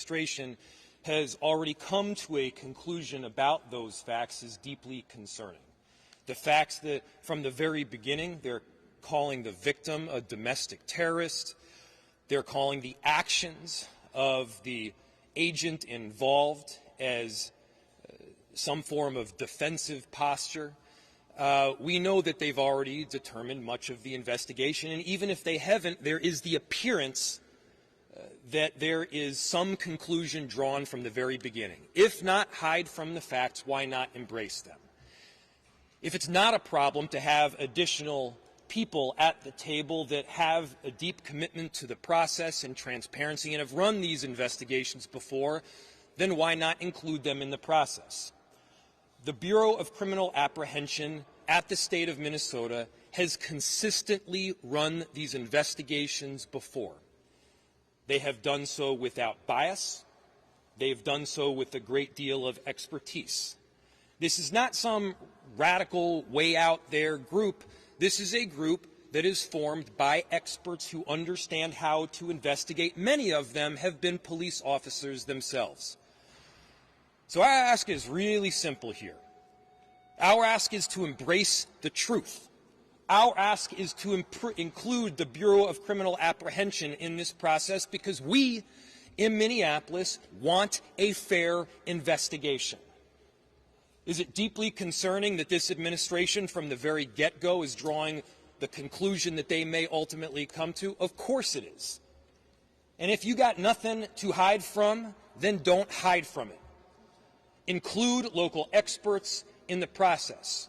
administration has already come to a conclusion about those facts is deeply concerning. The facts that from the very beginning they're calling the victim a domestic terrorist, they're calling the actions of the agent involved as some form of defensive posture. We know that they've already determined much of the investigation, and even if they haven't, there is the appearance that there is some conclusion drawn from the very beginning. If not hide from the facts, why not embrace them? If it's not a problem to have additional people at the table that have a deep commitment to the process and transparency and have run these investigations before, then why not include them in the process? The Bureau of Criminal Apprehension at the state of Minnesota has consistently run these investigations before. They have done so without bias. They've done so with a great deal of expertise. This is not some radical, way out there group. This is a group that is formed by experts who understand how to investigate. Many of them have been police officers themselves. So our ask is really simple here. Our ask is to embrace the truth. Our ask is to include the Bureau of Criminal Apprehension in this process because we in Minneapolis want a fair investigation. Is it deeply concerning that this administration from the very get-go is drawing the conclusion that they may ultimately come to? Of course it is. And if you got nothing to hide from, then don't hide from it. Include local experts in the process.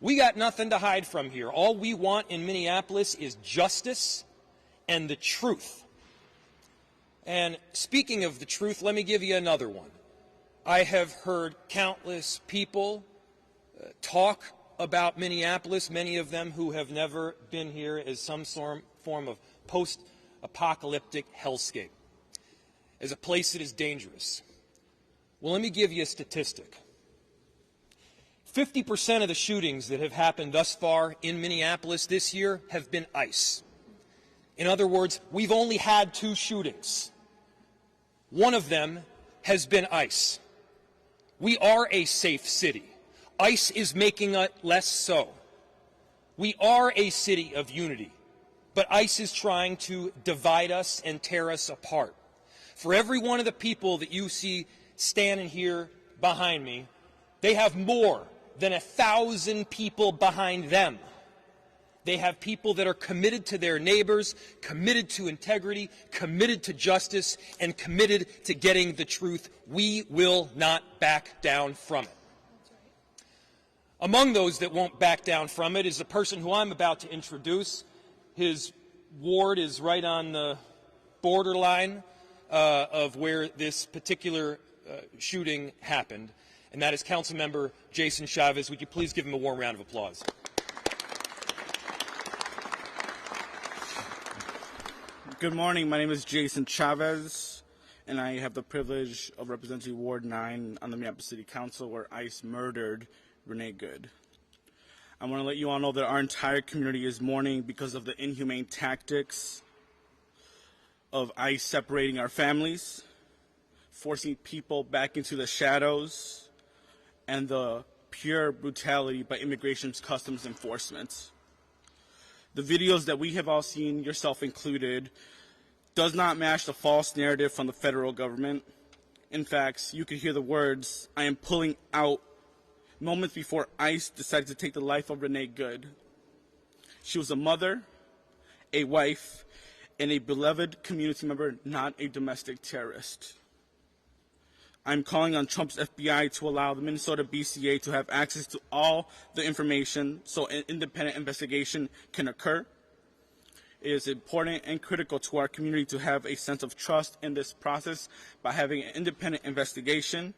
We got nothing to hide from here. All we want in Minneapolis is justice and the truth. And speaking of the truth, let me give you another one. I have heard countless people talk about Minneapolis, many of them who have never been here, as some form of post-apocalyptic hellscape, as a place that is dangerous. Well, let me give you a statistic. 50% of the shootings that have happened thus far in Minneapolis this year have been ICE. In other words, we've only had 2 shootings. One of them has been ICE. We are a safe city. ICE is making it less so. We are a city of unity, but ICE is trying to divide us and tear us apart. For every one of the people that you see standing here behind me, they have more than 1,000 people behind them. They have people that are committed to their neighbors, committed to integrity, committed to justice, and committed to getting the truth. We will not back down from it. Among those that won't back down from it is the person who I'm about to introduce. His ward is right on the borderline of where this particular shooting happened, and that is Councilmember Jason Chavez. Would you please give him a warm round of applause? Good morning. My name is Jason Chavez, and I have the privilege of representing Ward 9 on the Minneapolis City Council, where ICE murdered Renee Good. I want to let you all know that our entire community is mourning because of the inhumane tactics of ICE separating our families, forcing people back into the shadows, and the pure brutality by Immigration's Customs Enforcement. The videos that we have all seen, yourself included, does not match the false narrative from the federal government. In fact, you could hear the words, "I am pulling out," moments before ICE decided to take the life of Renee Good. She was a mother, a wife, and a beloved community member, not a domestic terrorist. I'm calling on Trump's FBI to allow the Minnesota BCA to have access to all the information so an independent investigation can occur. It is important and critical to our community to have a sense of trust in this process by having an independent investigation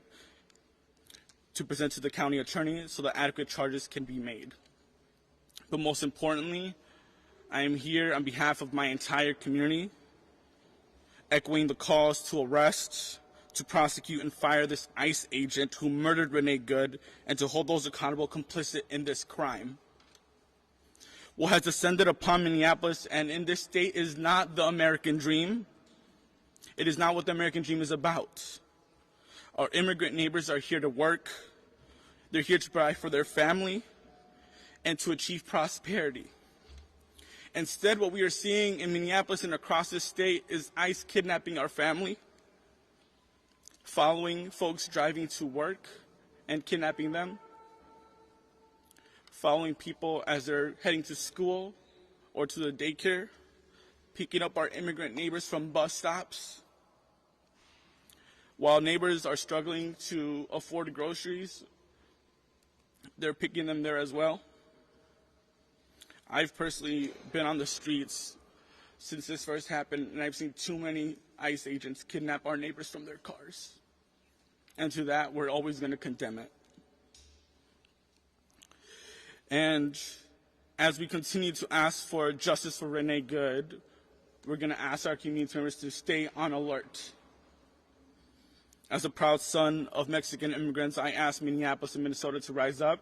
to present to the county attorney so that adequate charges can be made. But most importantly, I am here on behalf of my entire community, echoing the calls to arrest, to prosecute and fire this ICE agent who murdered Renee Good, and to hold those accountable complicit in this crime. What has descended upon Minneapolis and in this state is not the American dream. It is not what the American dream is about. Our immigrant neighbors are here to work. They're here to provide for their family and to achieve prosperity. Instead, what we are seeing in Minneapolis and across the state is ICE kidnapping our family, following folks driving to work and kidnapping them, following people as they're heading to school or to the daycare, picking up our immigrant neighbors from bus stops. While neighbors are struggling to afford groceries, they're picking them there as well. I've personally been on the streets since this first happened, and I've seen too many ICE agents kidnap our neighbors from their cars. And to that, we're always going to condemn it. And as we continue to ask for justice for Renee Good, we're going to ask our community members to stay on alert. As a proud son of Mexican immigrants, I ask Minneapolis and Minnesota to rise up,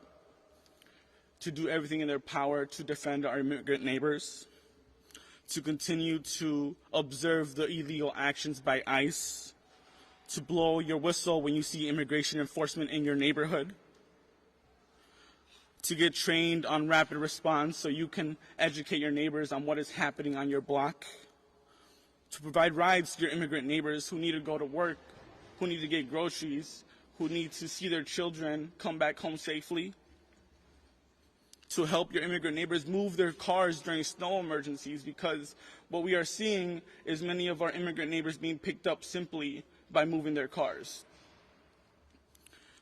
to do everything in their power to defend our immigrant neighbors, to continue to observe the illegal actions by ICE, to blow your whistle when you see immigration enforcement in your neighborhood, to get trained on rapid response so you can educate your neighbors on what is happening on your block, to provide rides to your immigrant neighbors who need to go to work, who need to get groceries, who need to see their children come back home safely, to help your immigrant neighbors move their cars during snow emergencies, because what we are seeing is many of our immigrant neighbors being picked up simply by moving their cars.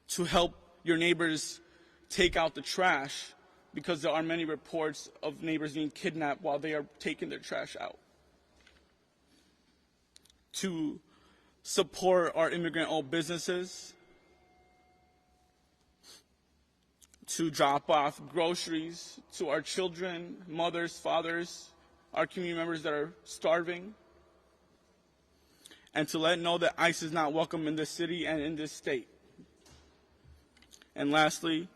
To help your neighbors take out the trash, because there are many reports of neighbors being kidnapped while they are taking their trash out. To support our immigrant-owned businesses, to drop off groceries to our children, mothers, fathers, our community members that are starving, and to let know that ICE is not welcome in this city and in this state. And lastly,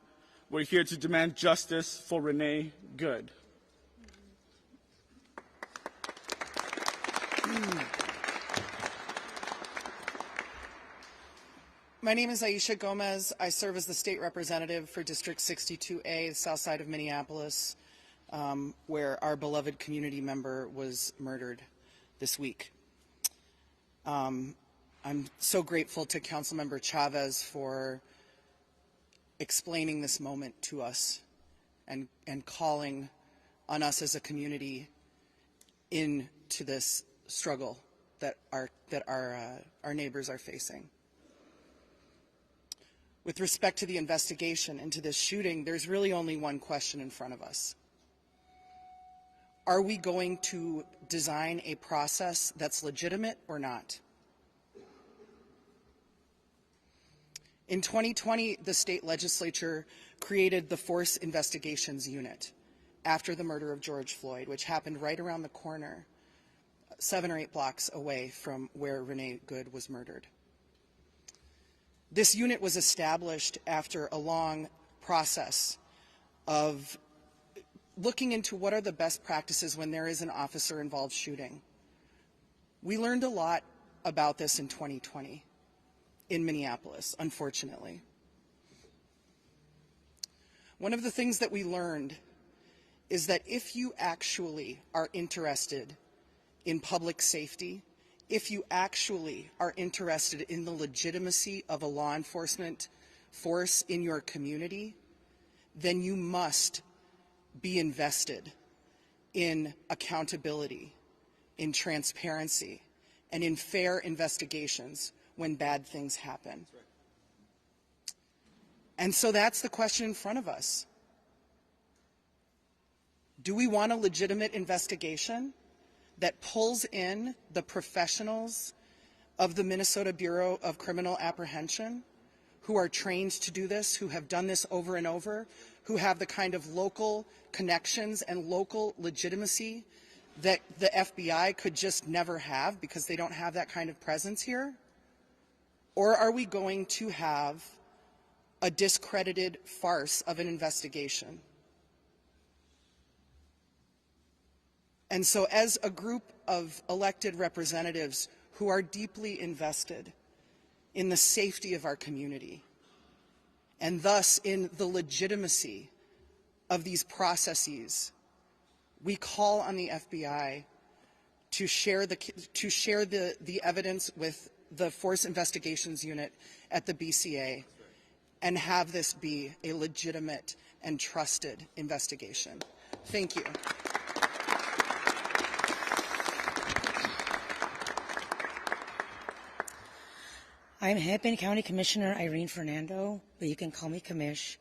we're here to demand justice for Renee Good. My name is Aisha Gomez. I serve as the state representative for District 62A, the south side of Minneapolis, where our beloved community member was murdered this week. I'm so grateful to Councilmember Chavez for explaining this moment to us and calling on us as a community into this struggle that our neighbors are facing. With respect to the investigation into this shooting, there's really only one question in front of us. Are we going to design a process that's legitimate or not? In 2020, the state legislature created the Force Investigations Unit after the murder of George Floyd, which happened right around the corner, 7 or 8 blocks away from where Renee Good was murdered. This unit was established after a long process of looking into what are the best practices when there is an officer-involved shooting. We learned a lot about this in 2020 in Minneapolis, unfortunately. One of the things that we learned is that if you actually are interested in public safety, if you actually are interested in the legitimacy of a law enforcement force in your community, then you must be invested in accountability, in transparency, and in fair investigations when bad things happen. That's right. And so that's the question in front of us. Do we want a legitimate investigation that pulls in the professionals of the Minnesota Bureau of Criminal Apprehension who are trained to do this, who have done this over and over, who have the kind of local connections and local legitimacy that the FBI could just never have because they don't have that kind of presence here? Or are we going to have a discredited farce of an investigation? And so as a group of elected representatives, who are deeply invested in the safety of our community and thus in the legitimacy of these processes, we call on the FBI to share the evidence with the Force Investigations Unit at the BCA and have this be a legitimate and trusted investigation. Thank you. I'm Hennepin County Commissioner Irene Fernando, but you can call me Commish.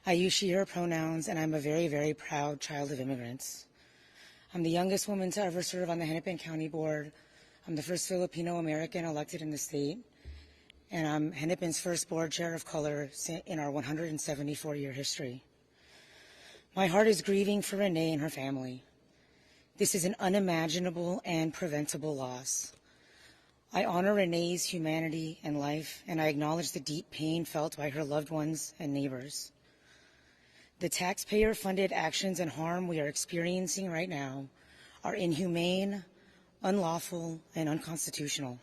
I use she, her pronouns, and I'm a very, very proud child of immigrants. I'm the youngest woman to ever serve on the Hennepin County Board. I'm the first Filipino American elected in the state, and I'm Hennepin's first board chair of color in our 174-year history. My heart is grieving for Renee and her family. This is an unimaginable and preventable loss. I honor Renee's humanity and life, and I acknowledge the deep pain felt by her loved ones and neighbors. The taxpayer-funded actions and harm we are experiencing right now are inhumane, unlawful, and unconstitutional.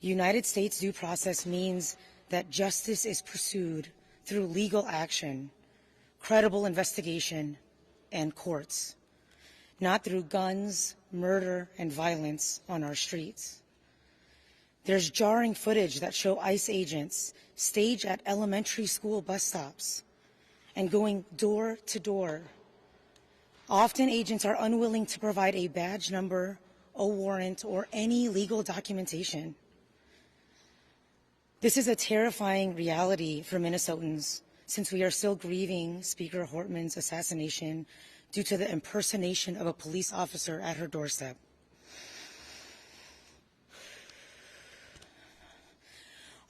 United States due process means that justice is pursued through legal action, credible investigation, and courts, not through guns, murder, and violence on our streets. There's jarring footage that show ICE agents stage at elementary school bus stops and going door to door. Often agents are unwilling to provide a badge number, a warrant, or any legal documentation. This is a terrifying reality for Minnesotans since we are still grieving Speaker Hortman's assassination due to the impersonation of a police officer at her doorstep.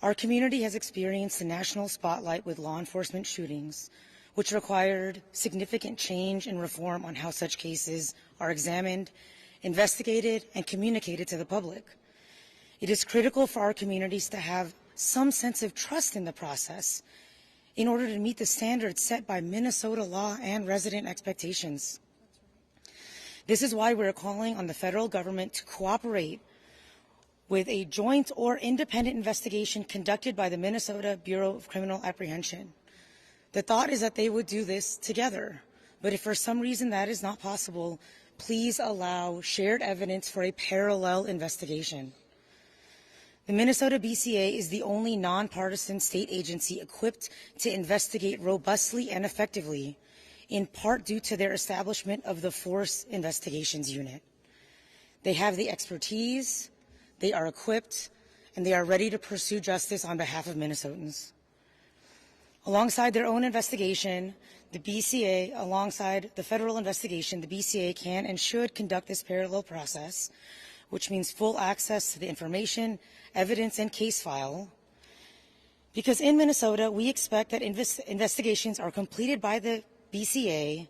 Our community has experienced the national spotlight with law enforcement shootings, which required significant change and reform on how such cases are examined, investigated, and communicated to the public. It is critical for our communities to have some sense of trust in the process in order to meet the standards set by Minnesota law and resident expectations. This is why we're calling on the federal government to cooperate with a joint or independent investigation conducted by the Minnesota Bureau of Criminal Apprehension. The thought is that they would do this together, but if for some reason that is not possible, please allow shared evidence for a parallel investigation. The Minnesota BCA is the only nonpartisan state agency equipped to investigate robustly and effectively, in part due to their establishment of the Force Investigations Unit. They have the expertise, they are equipped, and they are ready to pursue justice on behalf of Minnesotans. Alongside their own investigation, the BCA, alongside the federal investigation, the BCA can and should conduct this parallel process, which means full access to the information, evidence, and case file. Because in Minnesota, we expect that investigations are completed by the BCA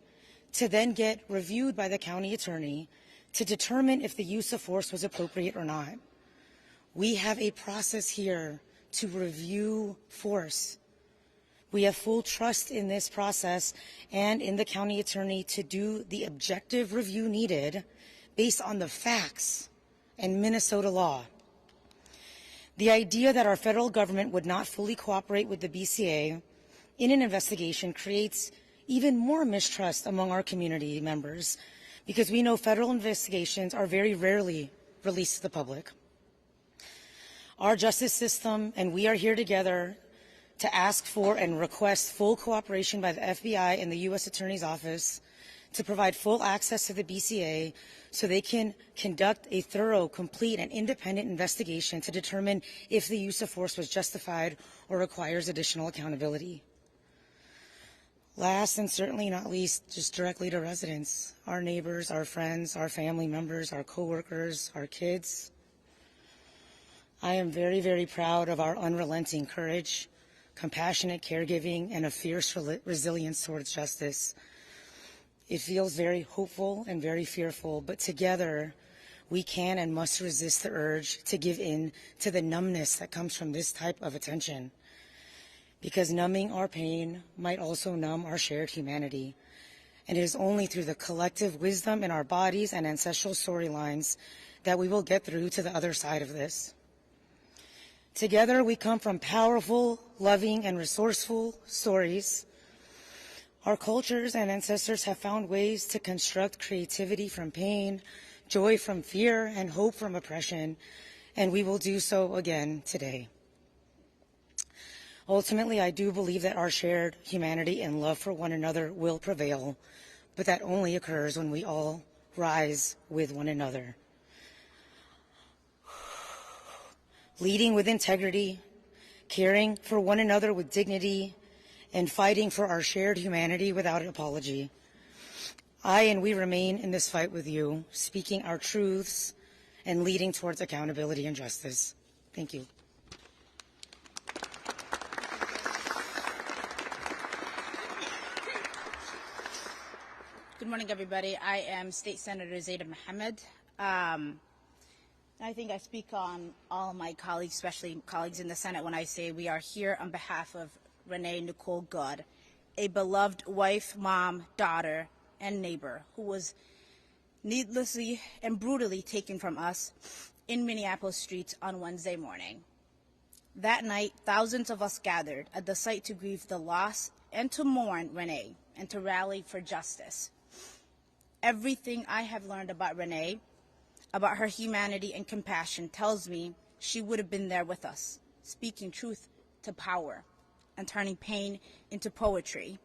to then get reviewed by the county attorney to determine if the use of force was appropriate or not. We have a process here to review force. We have full trust in this process and in the county attorney to do the objective review needed based on the facts and Minnesota law. The idea that our federal government would not fully cooperate with the BCA in an investigation creates even more mistrust among our community members because we know federal investigations are very rarely released to the public. Our justice system and we are here together to ask for and request full cooperation by the FBI and the U.S. Attorney's Office to provide full access to the BCA so they can conduct a thorough, complete, and independent investigation to determine if the use of force was justified or requires additional accountability. Last and certainly not least, just directly to residents, our neighbors, our friends, our family members, our coworkers, our kids. I am very, very proud of our unrelenting courage, compassionate caregiving, and a fierce resilience towards justice. It feels very hopeful and very fearful, but together we can and must resist the urge to give in to the numbness that comes from this type of attention. Because numbing our pain might also numb our shared humanity. And it is only through the collective wisdom in our bodies and ancestral storylines that we will get through to the other side of this. Together, we come from powerful, loving, and resourceful stories. Our cultures and ancestors have found ways to construct creativity from pain, joy from fear, and hope from oppression, and we will do so again today. Ultimately, I do believe that our shared humanity and love for one another will prevail, but that only occurs when we all rise with one another. Leading with integrity, caring for one another with dignity, and fighting for our shared humanity without apology. I and we remain in this fight with you, speaking our truths and leading towards accountability and justice. Thank you. Good morning, everybody. I am State Senator Zaida Mohammed. I think I speak on all of my colleagues, especially colleagues in the Senate, when I say we are here on behalf of Renee Nicole Good, a beloved wife, mom, daughter, and neighbor who was needlessly and brutally taken from us in Minneapolis streets on Wednesday morning. That night, thousands of us gathered at the site to grieve the loss and to mourn Renee and to rally for justice. Everything I have learned about Renee, about her humanity and compassion, tells me she would have been there with us, speaking truth to power and turning pain into poetry.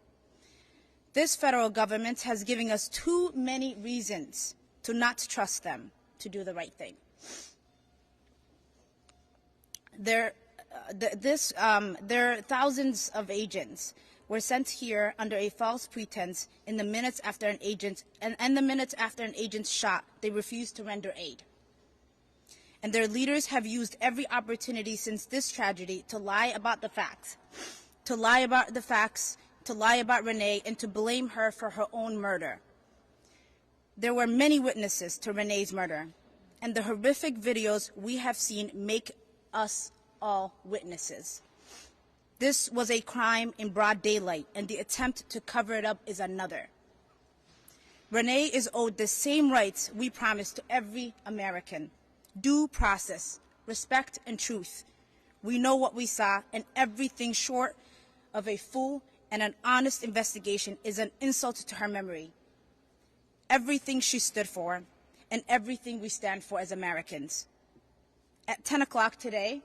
This federal government has given us too many reasons to not trust them to do the right thing. There are thousands of agents were sent here under a false pretense in the minutes after an agent, and the minutes after an agent's shot, they refused to render aid. And their leaders have used every opportunity since this tragedy to lie about the facts, to lie about Renee, and to blame her for her own murder. There were many witnesses to Renee's murder, and the horrific videos we have seen make us all witnesses. This was a crime in broad daylight, and the attempt to cover it up is another. Renee is owed the same rights we promise to every American: due process, respect, and truth. We know what we saw, and everything short of a full and an honest investigation is an insult to her memory. Everything she stood for, and everything we stand for as Americans. At 10 o'clock today,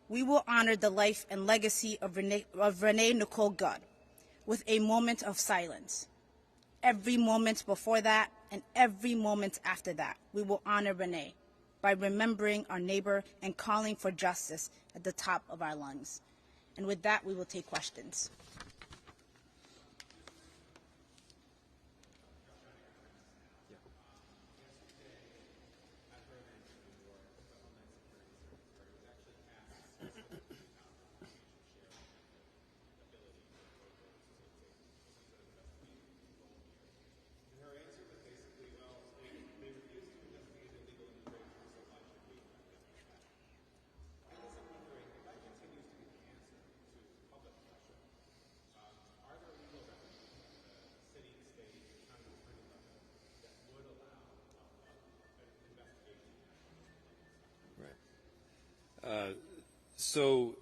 we will honor the life and legacy of Renee Nicole Good with a moment of silence. Every moment before that and every moment after that, we will honor Renee by remembering our neighbor and calling for justice at the top of our lungs. And with that, we will take questions. So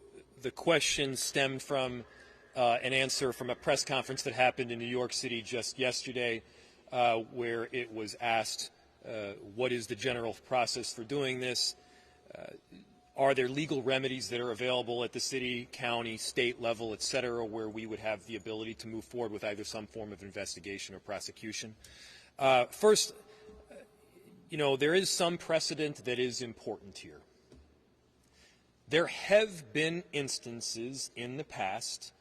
the question stemmed from an answer from a press conference that happened in New York City just yesterday, where it was asked, what is the general process for doing this? Are there legal remedies that are available at the city, county, state level, et cetera, where we would have the ability to move forward with either some form of investigation or prosecution? First, there is some precedent that is important here. There have been instances in the past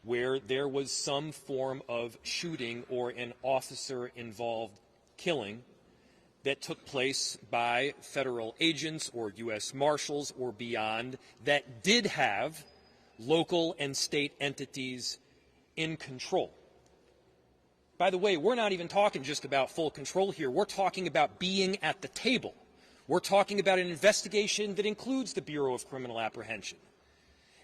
where there was some form of shooting or an officer-involved killing that took place by federal agents or U.S. Marshals or beyond that did have local and state entities in control. By the way, we're not even talking just about full control here. We're talking about being at the table. We're talking about an investigation that includes the Bureau of Criminal Apprehension.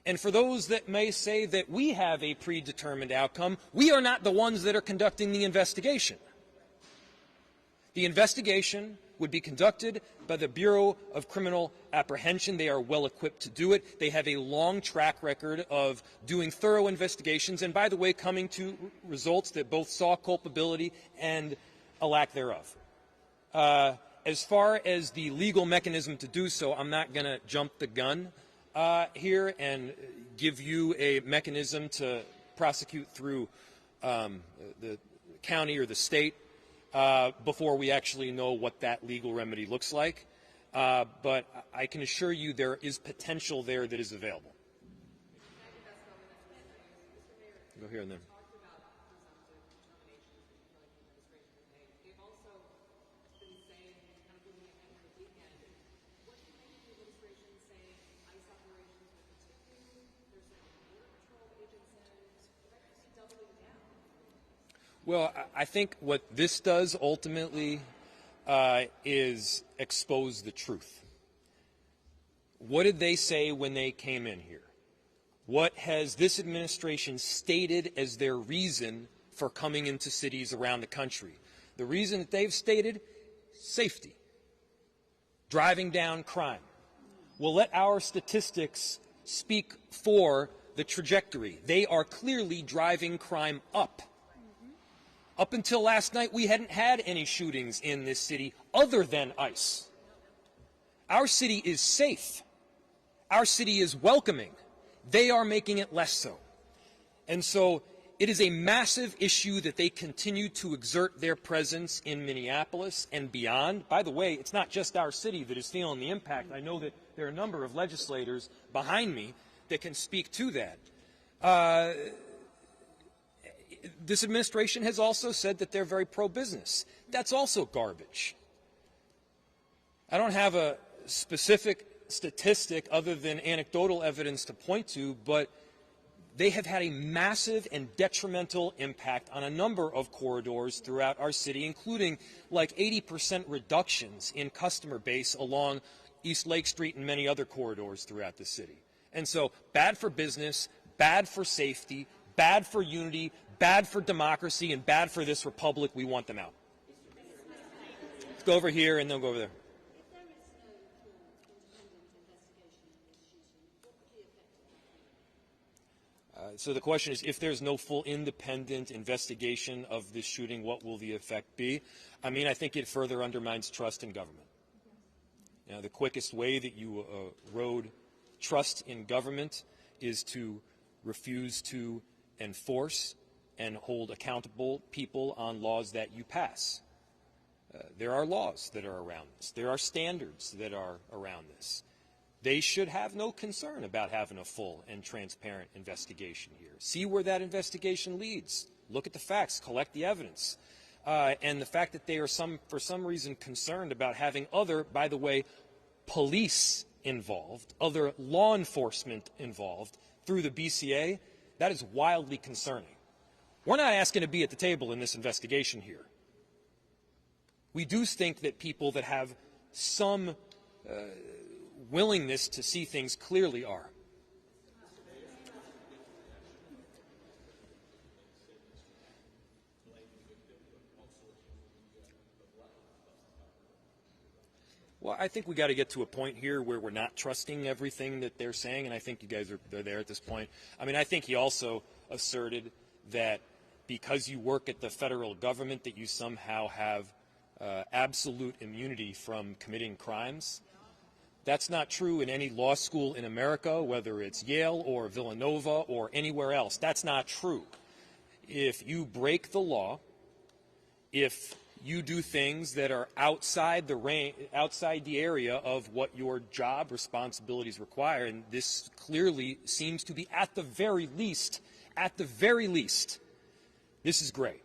And for those that may say that we have a predetermined outcome, we are not the ones that are conducting the investigation. The investigation would be conducted by the Bureau of Criminal Apprehension. They are well equipped to do it. They have a long track record of doing thorough investigations and, by the way, coming to results that both saw culpability and a lack thereof. As far as the legal mechanism to do so, I'm not going to jump the gun here and give you a mechanism to prosecute through the county or the state before we actually know what that legal remedy looks like. But I can assure you there is potential there that is available. Go here and there. Well, I think what this does ultimately is expose the truth. What did they say when they came in here? What has this administration stated as their reason for coming into cities around the country? The reason that they've stated, safety, driving down crime. Well, let our statistics speak for the trajectory. They are clearly driving crime up. Up until last night, we hadn't had any shootings in this city other than ICE. Our city is safe. Our city is welcoming. They are making it less so. And so it is a massive issue that they continue to exert their presence in Minneapolis and beyond. By the way, it's not just our city that is feeling the impact. I know that there are a number of legislators behind me that can speak to that. This administration has also said that they're very pro-business. That's also garbage. I don't have a specific statistic other than anecdotal evidence to point to, but they have had a massive and detrimental impact on a number of corridors throughout our city, including like 80% reductions in customer base along East Lake Street and many other corridors throughout the city. And so bad for business, bad for safety, bad for unity, bad for democracy, and bad for this republic. We want them out. Let's go over here and then go over there. So the question is, if there's no full independent investigation of this shooting, what will the effect be? I mean, I think it further undermines trust in government. You know, the quickest way that you erode trust in government is to refuse to enforce and hold accountable people on laws that you pass. There are laws that are around this. There are standards that are around this. They should have no concern about having a full and transparent investigation here. See where that investigation leads. Look at the facts, collect the evidence. And the fact that they are for some reason concerned about having other, by the way, police involved, other law enforcement involved through the BCA, that is wildly concerning. We're not asking to be at the table in this investigation here. We do think that people that have some willingness to see things clearly are. Well, I think we got to get to a point here where we're not trusting everything that they're saying, and I think you guys are there at this point. I mean, I think he also asserted that because you work at the federal government that you somehow have absolute immunity from committing crimes. That's not true in any law school in America, whether it's Yale or Villanova or anywhere else. That's not true. If you break the law, if you do things that are outside the area of what your job responsibilities require, and this clearly seems to be at the very least, this is great.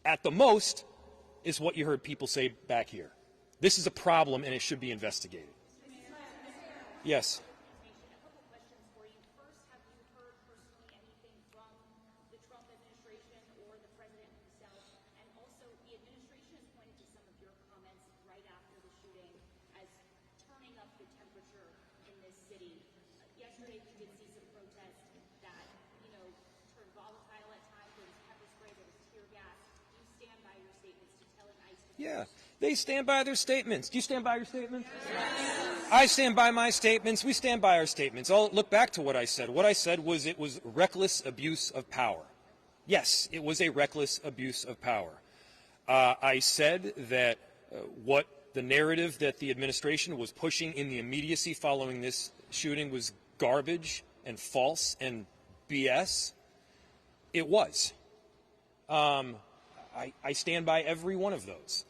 At the most is what you heard people say back here. This is a problem and it should be investigated. Yes. A couple questions for you. First, have you heard personally anything from the Trump administration or the president himself? And also, the administration has pointed to some of your comments right after the shooting as turning up the temperature in this city. Yesterday, we did see some protests that, turned volatile at times. There was pepper spray, there was tear gas. Do you stand by your statements to telling ICE to They stand by their statements. Do you stand by your statements? I stand by my statements. We stand by our statements. I'll look back to what I said. What I said was it was reckless abuse of power. Yes, it was a reckless abuse of power. I said that what the narrative that the administration was pushing in the immediacy following this shooting was garbage and false and BS. It was. I stand by every one of those.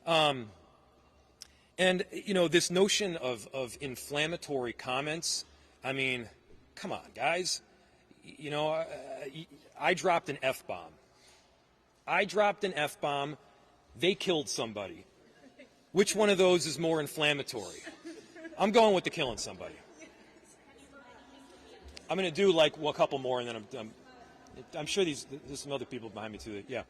And, you know, this notion of inflammatory comments, I mean, come on, guys. You know, I dropped an F-bomb. I dropped an F-bomb. They killed somebody. Which one of those is more inflammatory? I'm going with the killing somebody. I'm going to do like a couple more, and then I'm sure there's some other people behind me too. Yeah.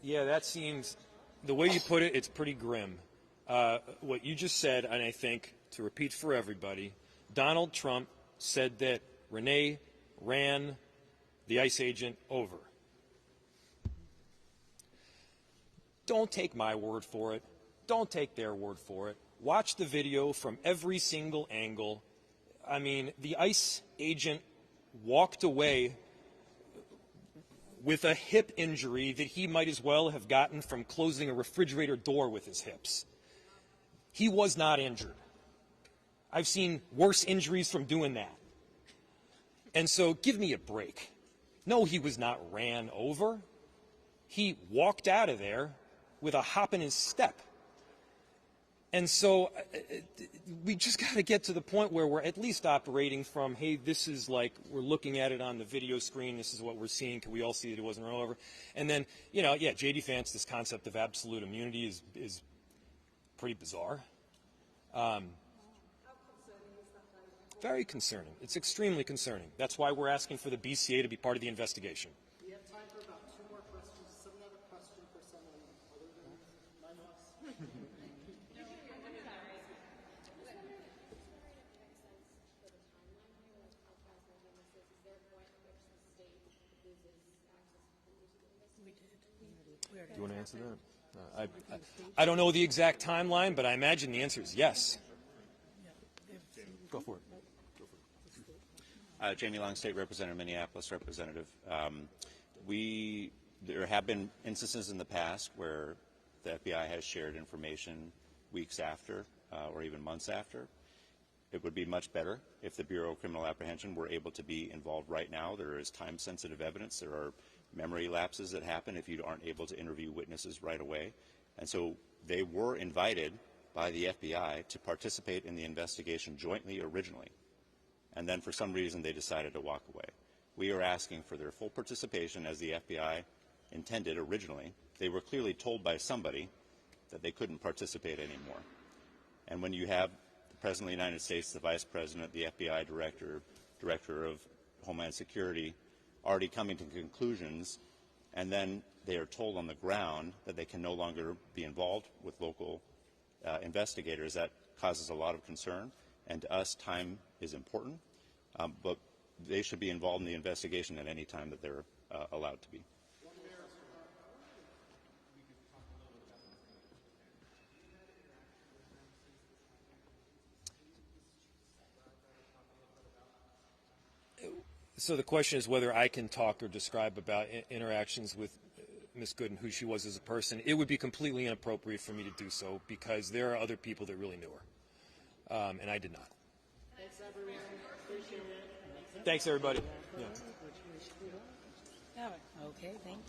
Yeah, that seems, the way you put it, it's pretty grim. What you just said, and I think, to repeat for everybody, Donald Trump said that Renee ran the ICE agent over. Don't take my word for it. Don't take their word for it. Watch the video from every single angle. I mean, the ICE agent walked away with a hip injury that he might as well have gotten from closing a refrigerator door with his hips. He was not injured. I've seen worse injuries from doing that. And so give me a break. No, he was not ran over. He walked out of there with a hop in his step. And so we just got to get to the point where we're at least operating from, hey, this is like, we're looking at it on the video screen, this is what we're seeing, can we all see that it wasn't run over? And then, you know, yeah, J.D. Vance, this concept of absolute immunity is pretty bizarre. Very concerning. It's extremely concerning. That's why we're asking for the BCA to be part of the investigation. We have time for about 2 more questions. Someone have a question for someone other than my boss? Do you want to answer that? I don't know the exact timeline, but I imagine the answer is yes. Go for it. Jamie Long, State Representative, Minneapolis Representative. There have been instances in the past where the FBI has shared information weeks after or even months after. It would be much better if the Bureau of Criminal Apprehension were able to be involved right now. There is time-sensitive evidence. There are memory lapses that happen if you aren't able to interview witnesses right away. And so they were invited by the FBI to participate in the investigation jointly originally. And then for some reason they decided to walk away. We are asking for their full participation as the FBI intended originally. They were clearly told by somebody that they couldn't participate anymore. And when you have the President of the United States, the Vice President, the FBI Director of Homeland Security already coming to conclusions, and then they are told on the ground that they can no longer be involved with local investigators, that causes a lot of concern. And to us, time is important, but they should be involved in the investigation at any time that they're allowed to be. So the question is whether I can talk or describe about interactions with Ms. Good and who she was as a person. It would be completely inappropriate for me to do so because there are other people that really knew her, and I did not. Thanks, everyone. Appreciate it. Thanks, everybody. Yeah. Okay, thank you.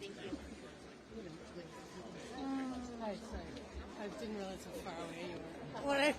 Thank you. Hi, sorry. I didn't realize how far away you were.